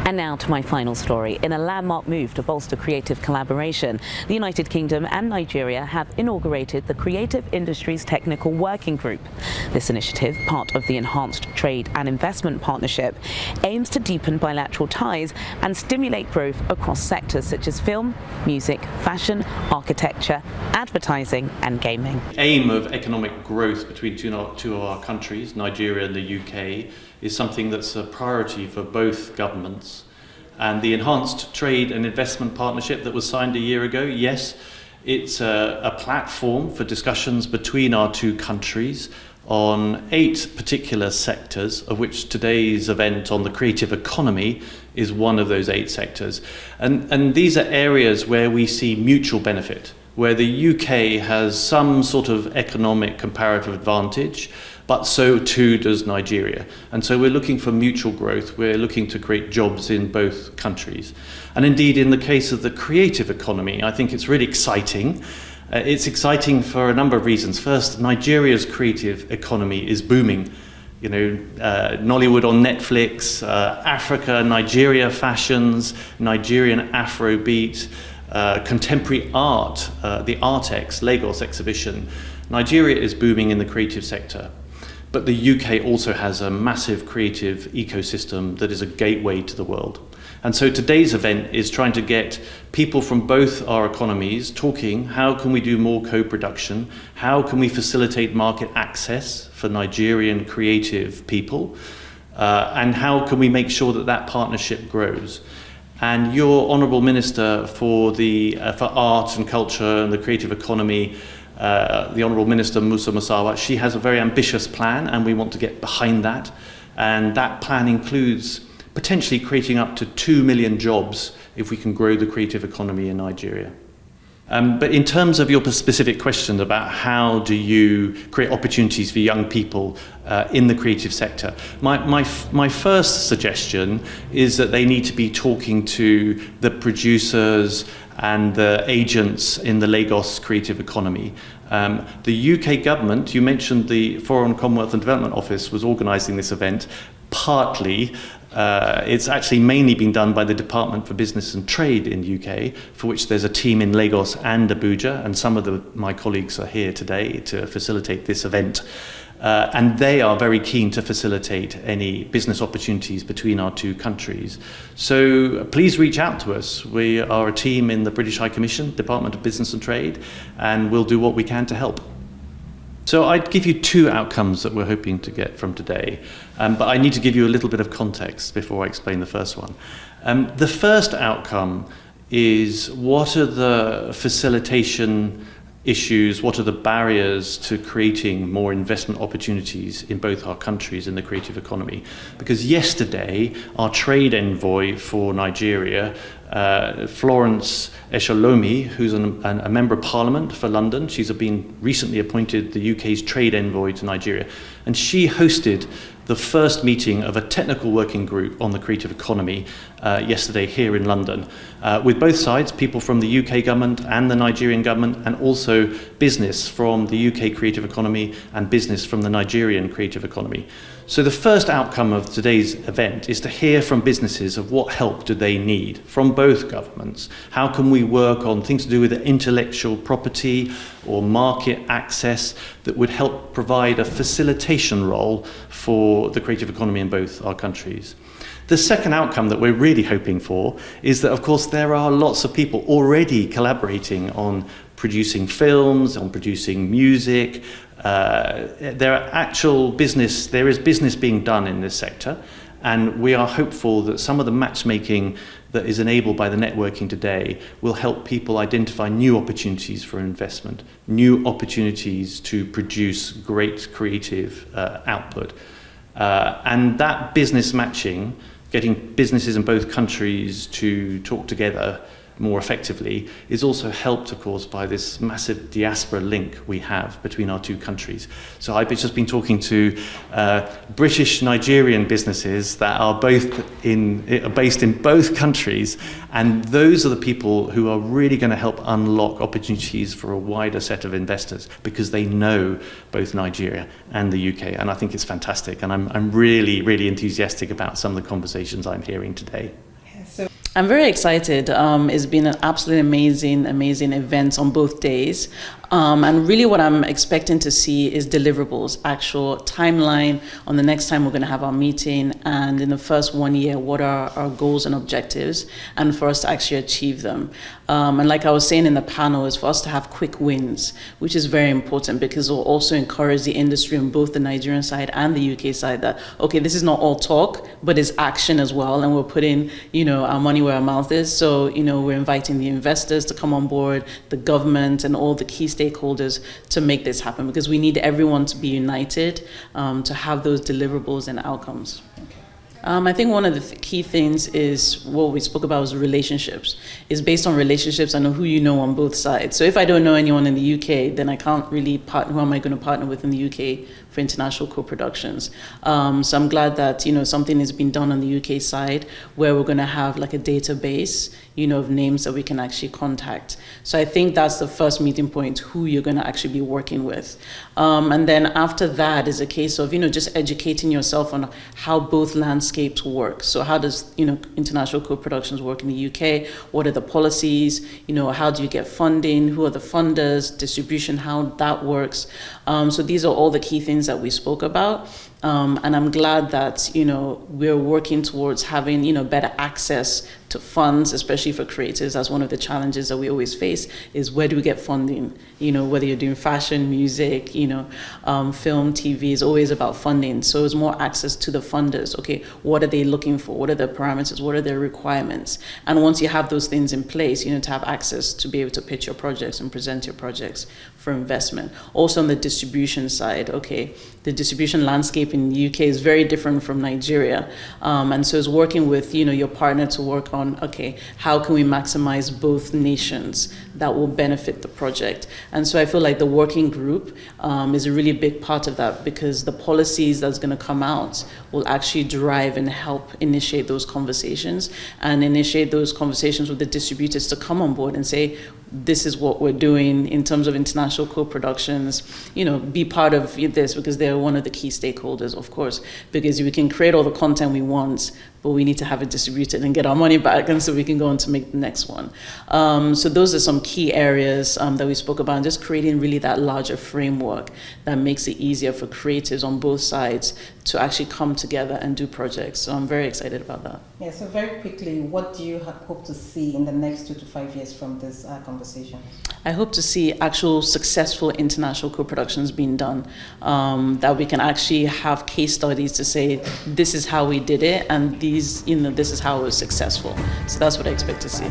And now to my final story. In a landmark move to bolster creative collaboration, the United Kingdom and Nigeria have inaugurated the Creative Industries Technical Working Group. This initiative, part of the Enhanced Trade and Investment Partnership, aims to deepen bilateral ties and stimulate growth across sectors such as film, music, fashion, architecture, advertising and gaming. The aim of economic growth between two of our countries, Nigeria and the UK, is something that's a priority for both governments. And the Enhanced Trade and Investment Partnership that was signed a year ago, yes, it's a platform for discussions between our two countries on 8 particular sectors, of which today's event on the creative economy is one of those 8 sectors. And these are areas where we see mutual benefit, where the UK has some sort of economic comparative advantage, but so too does Nigeria. And so we're looking for mutual growth. We're looking to create jobs in both countries. And indeed, in the case of the creative economy, I think it's really exciting. It's exciting for a number of reasons. First, Nigeria's creative economy is booming. You know, Nollywood on Netflix, Africa, Nigeria fashions, Nigerian Afrobeat, contemporary art, the ArtX Lagos exhibition. Nigeria is booming in the creative sector. But the UK also has a massive creative ecosystem that is a gateway to the world. And so today's event is trying to get people from both our economies talking, how can we do more co-production? How can we facilitate market access for Nigerian creative people? And how can we make sure that that partnership grows? And your Honourable Minister for Art and Culture and the Creative Economy, the Honourable Minister Musa Musawa, she has a very ambitious plan and we want to get behind that. And that plan includes potentially creating up to 2 million jobs if we can grow the creative economy in Nigeria. But in terms of your specific question about how do you create opportunities for young people in the creative sector, my first suggestion is that they need to be talking to the producers and the agents in the Lagos creative economy. The UK government, you mentioned the Foreign Commonwealth and Development Office was organising this event. Partly, it's actually mainly been done by the Department for Business and Trade in the UK, for which there's a team in Lagos and Abuja, and some of my colleagues are here today to facilitate this event. And they are very keen to facilitate any business opportunities between our two countries. So please reach out to us. We are a team in the British High Commission, Department of Business and Trade, and we'll do what we can to help. So I'd give you 2 outcomes that we're hoping to get from today, but I need to give you a little bit of context before I explain the first one. The first outcome is what are the facilitation issues, what are the barriers to creating more investment opportunities in both our countries in the creative economy? Because yesterday, our trade envoy for Nigeria, Florence Eshalomi, who's a member of Parliament for London, she's been recently appointed the UK's trade envoy to Nigeria, and she hosted the first meeting of a technical working group on the creative economy yesterday here in London, with both sides, people from the UK government and the Nigerian government, and also business from the UK creative economy and business from the Nigerian creative economy. So the first outcome of today's event is to hear from businesses of what help do they need from both governments. How can we work on things to do with intellectual property or market access that would help provide a facilitation role for the creative economy in both our countries. The second outcome that we're really hoping for is that, of course, there are lots of people already collaborating on producing films, on producing music. There is business being done in this sector, and we are hopeful that some of the matchmaking that is enabled by the networking today will help people identify new opportunities for investment, new opportunities to produce great creative output. And that business matching, getting businesses in both countries to talk together more effectively, is also helped, of course, by this massive diaspora link we have between our two countries. So I've just been talking to British Nigerian businesses that are based in both countries, and those are the people who are really going to help unlock opportunities for a wider set of investors, because they know both Nigeria and the UK, and I think it's fantastic, and I'm really, really enthusiastic about some of the conversations I'm hearing today. I'm very excited. It's been an absolutely amazing event on both days. And really what I'm expecting to see is deliverables, actual timeline on the next time we're going to have our meeting, and in the first 1 year, what are our goals and objectives, and for us to actually achieve them. And like I was saying in the panel, is for us to have quick wins, which is very important because it will also encourage the industry on both the Nigerian side and the UK side that, okay, this is not all talk, but it's action as well, and we're putting, our money where our mouth is. So, we're inviting the investors to come on board, the government, and all the key stakeholders to make this happen, because we need everyone to be united to have those deliverables and outcomes. I think one of the key things is what we spoke about was relationships. It's based on relationships. I know who you know on both sides. So if I don't know anyone in the UK, then I can't really partner. Who am I going to partner with in the UK for international co-productions? So I'm glad that something has been done on the UK side where we're going to have like a database, of names that we can actually contact. So I think that's the first meeting point, who you're going to actually be working with. And then after that is a case of, just educating yourself on how both landscapes work. So how does, international co-productions work in the UK? What are the policies? How do you get funding? Who are the funders? Distribution, how that works. So these are all the key things that we spoke about. And I'm glad that, we're working towards having, better access to funds, especially for creators. That's one of the challenges that we always face, is where do we get funding? Whether you're doing fashion, music, film, TV, is always about funding. So it's more access to the funders. Okay, what are they looking for? What are their parameters? What are their requirements? And once you have those things in place, to have access to be able to pitch your projects and present your projects for investment. Also on the distribution side, okay, the distribution landscape in the UK is very different from Nigeria. And so it's working with, your partner to work on, okay, how can we maximize both nations that will benefit the project? And so I feel like the working group is a really big part of that, because the policies that's going to come out will actually drive and help initiate those conversations, and initiate those conversations with the distributors to come on board and say, this is what we're doing in terms of international co-productions, be part of this, because they're one of the key stakeholders, of course, because we can create all the content we want, but we need to have it distributed and get our money back, and so we can go on to make the next one. So those are some key areas that we spoke about, and just creating really that larger framework that makes it easier for creatives on both sides to actually come together and do projects. So I'm very excited about that. Yeah, so very quickly, what do you hope to see in the next 2 to 5 years from this conversation? I hope to see actual successful international co-productions being done, that we can actually have case studies to say, this is how we did it, and this is how it was successful. So that's what I expect to see.